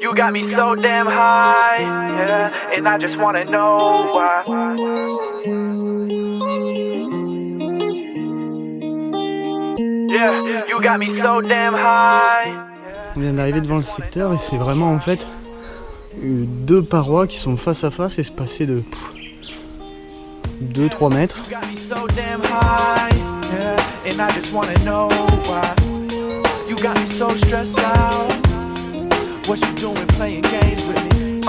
You got me so damn high, yeah, and I just wanna know why. Yeah, you got me so damn high. On vient d'arriver devant le secteur et c'est vraiment en fait deux parois qui sont face à face espacées de 2-3 mètres. You got me so damn high, yeah, and I just wanna know why. You got me so stressed out. What you doing playing games with me?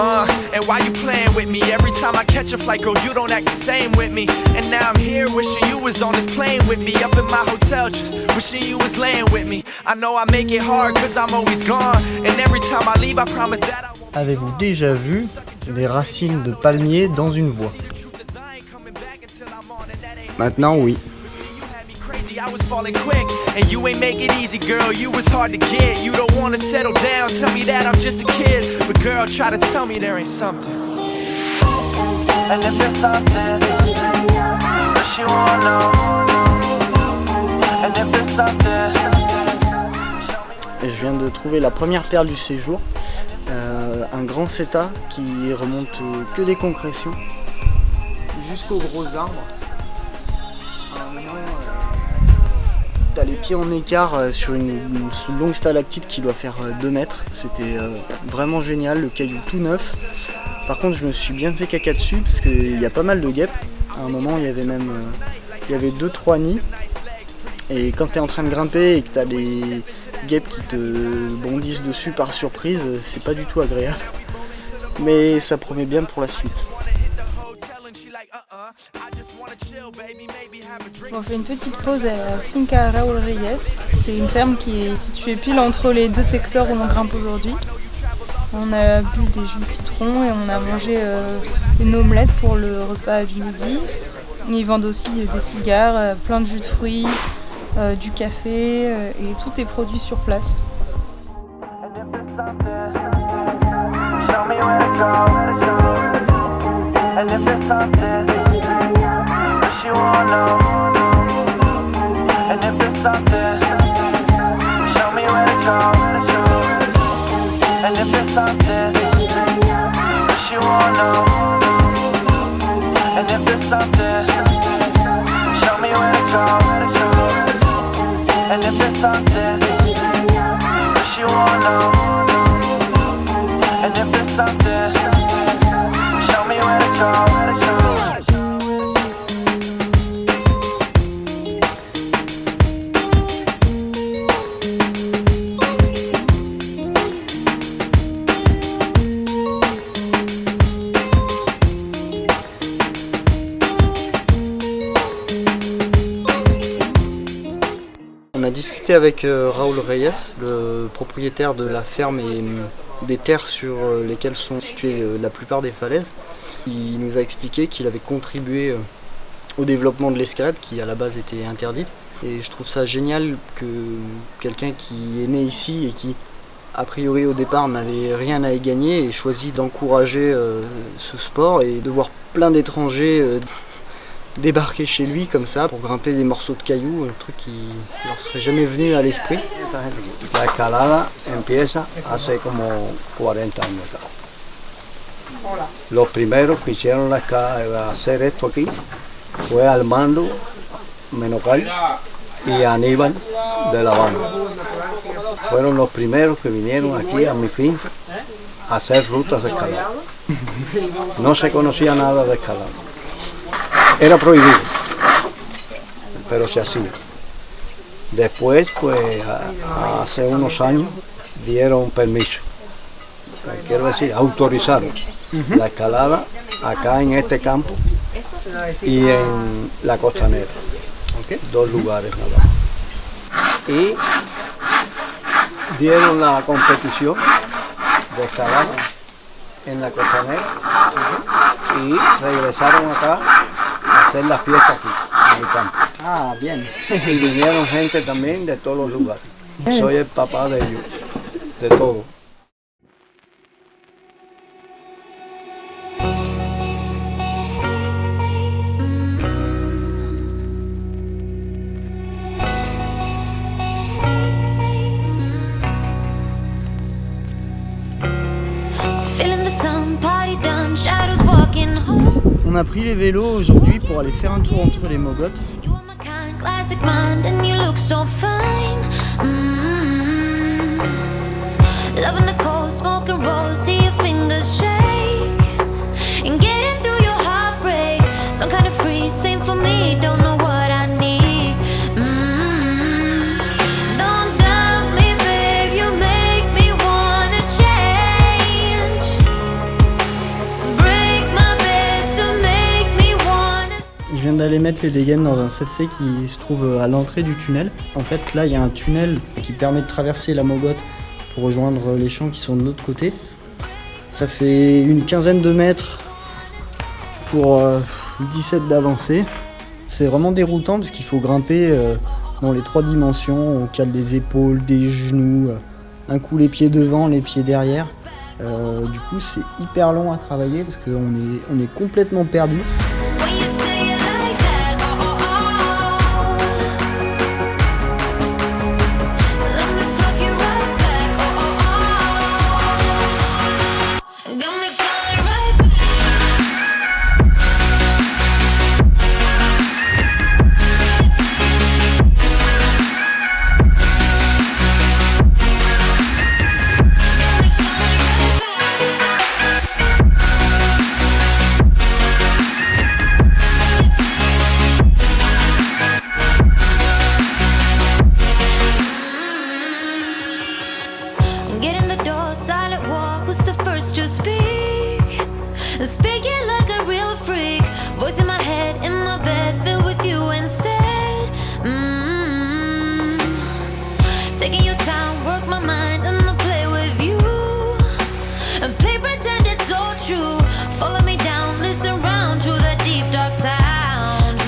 And why you playing with me? Every time I catch a flight, girl, you don't act the same with me. And now I'm here wishing you was on this plane with me. Up in my hotel just wishing you was laying with me. I know I make it hard cause I'm always gone. And every time I leave I promise that I won't. Avez-vous déjà vu des racines de palmier dans une voie? Maintenant oui. I was falling quick, and you ain't make it easy, girl. You was hard to get. You don't wanna settle down. Tell me that I'm just a kid, but girl, try to tell me there ain't something. And if there's something, but you won't know. And if there's something. Et je viens de trouver la première perle du séjour, un grand seta qui remonte que des concrétions jusqu'aux gros arbres. T'as les pieds en écart sur une longue stalactite qui doit faire 2 mètres. C'était vraiment génial, le caillou tout neuf. Par contre, je me suis bien fait caca dessus parce qu'il y a pas mal de guêpes. À un moment, il y avait 2-3 nids. Et quand tu es en train de grimper et que tu as des guêpes qui te bondissent dessus par surprise, c'est pas du tout agréable. Mais ça promet bien pour la suite. On fait une petite pause à Finca Raúl Reyes. C'est une ferme qui est située pile entre les deux secteurs où on grimpe aujourd'hui. On a bu des jus de citron et on a mangé une omelette pour le repas du midi. Ils vendent aussi des cigares, plein de jus de fruits, du café et tout est produit sur place. You wanna know. And if there's something, show me where to go. And if there's something, you wanna know. And if there's something, show me where to go. And if there's something, you wanna know. And if there's something, show me where to go. On a discuté avec Raúl Reyes, le propriétaire de la ferme et des terres sur lesquelles sont situées la plupart des falaises. Il nous a expliqué qu'il avait contribué au développement de l'escalade qui à la base était interdite. Et je trouve ça génial que quelqu'un qui est né ici et qui a priori au départ n'avait rien à y gagner ait choisi d'encourager ce sport et de voir plein d'étrangers débarquer chez lui comme ça pour grimper des morceaux de cailloux, un truc qui leur serait jamais venu à l'esprit. La escalada empieza hace como 40 años acá. Los primeros que hicieron hacer esto aquí fue Armando Menocal y Aníbal de La Habana. Fueron los primeros que vinieron aquí a mi finca a hacer rutas de escalada. No se conocía nada de escalada. Era prohibido, pero se hacía. Después, pues, hace unos años, dieron permiso. Quiero decir, autorizaron la escalada acá en este campo y en la costanera. 2 lugares nada más. Y dieron la competición de escalada en la costanera y regresaron acá a hacer las fiestas aquí, en el campo. Ah, bien. Y vinieron gente también de todos los lugares. Soy el papá de ellos, de todo. walking home. On a pris les vélos aujourd'hui pour aller faire un tour entre les mogotes. You are my kind, classic mind, and you look so fine. Loving the cold, smoking rose, see your fingers shake, and getting through your heartbreak. Some kind of free, same for me. Don't know what I need. Don't doubt me, babe. You make me wanna change. Break my bed to make me wanna. Je viens d'aller mettre les dégaines dans un 7C qui se trouve à l'entrée du tunnel. En fait, là, il y a un tunnel qui permet de traverser la mogote pour rejoindre les champs qui sont de l'autre côté. Ça fait une quinzaine de mètres pour 17 d'avancée. C'est vraiment déroutant parce qu'il faut grimper dans les 3 dimensions. On cale des épaules, des genoux, un coup les pieds devant, les pieds derrière. Du coup, c'est hyper long à travailler parce qu'on est complètement perdu. When you say it like that, oh, oh, oh. Let me fuck you right back, oh, oh, oh. Got me falling right back. Get in the door, silent walk, who's the first to speak? Speaking like a real freak, voice in my head, in my bed, filled with you instead. Taking your time, work my mind, and I'll play with you. And play pretend it's all true. Follow me down, listen round to the deep dark sound.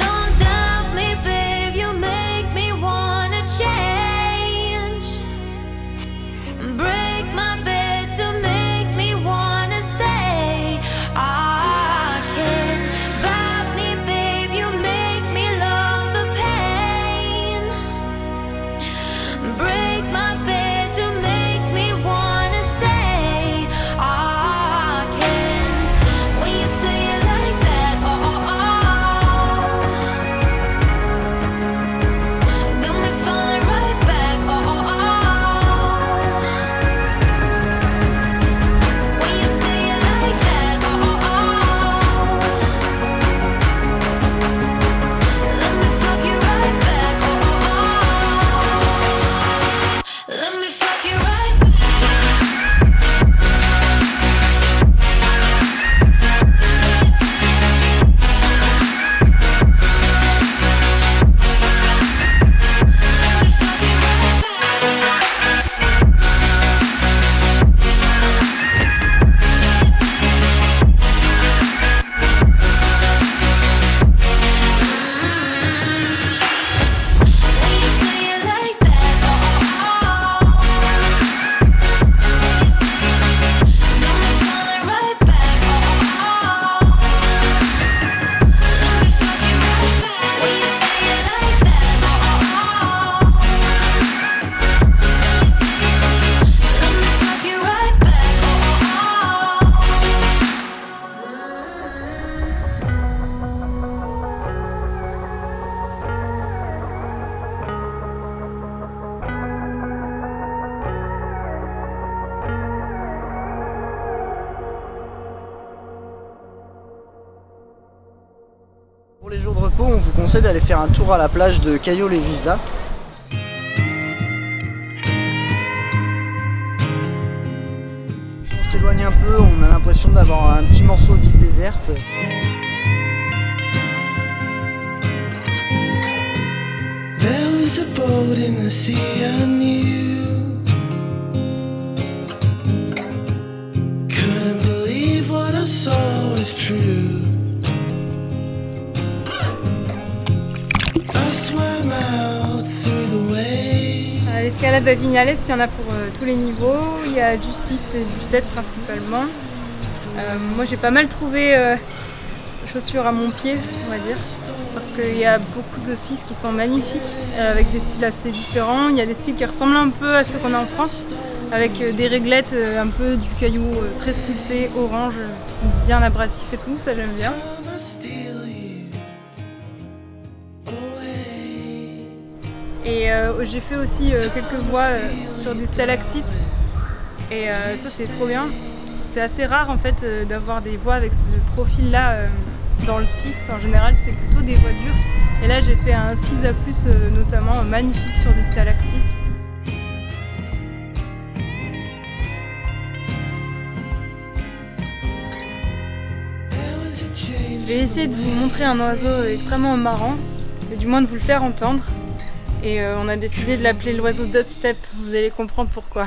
Don't doubt me, babe, you make me wanna change. Break my bed to make me wanna stay. I can't bite me, babe. You make me love the pain. Break my bed to make me wanna stay. I can't. When you say it like that, oh, oh, oh. Got me falling right back, oh, oh, oh. When you say it like that, oh, oh, oh. Let me fuck you right back, oh, oh, oh. Let me fuck you right back. Let me fuck you right When you say it like that, oh, oh, oh. Got me falling right back, oh, oh, oh. Let me fuck you right back. When you say it like that, oh, oh, oh. Let me fuck you right back, oh, oh, oh. Pour les jours de repos, on vous conseille d'aller faire un tour à la plage de Cayo Levisa. Si on s'éloigne un peu, on a l'impression d'avoir un petit morceau d'île déserte. There was a boat in the sea I knew. Couldn't believe what I saw was true. I swam out through the waves. L'escalade à Vignales, il y en a pour tous les niveaux. Il y a du 6 et du 7 principalement. Moi j'ai pas mal trouvé chaussure à mon pied, on va dire, parce qu'il y a beaucoup de cis qui sont magnifiques, avec des styles assez différents. Il y a des styles qui ressemblent un peu à ceux qu'on a en France, avec des réglettes, un peu du caillou très sculpté, orange, bien abrasif et tout, ça j'aime bien. Et j'ai fait aussi quelques voies sur des stalactites, et ça c'est trop bien. C'est assez rare en fait d'avoir des voies avec ce profil-là dans le 6. En général, c'est plutôt des voies dures. Et là, j'ai fait un 6A+, notamment magnifique sur des stalactites. Je vais essayer de vous montrer un oiseau extrêmement marrant, et du moins de vous le faire entendre. Et on a décidé de l'appeler l'oiseau dubstep. Vous allez comprendre pourquoi.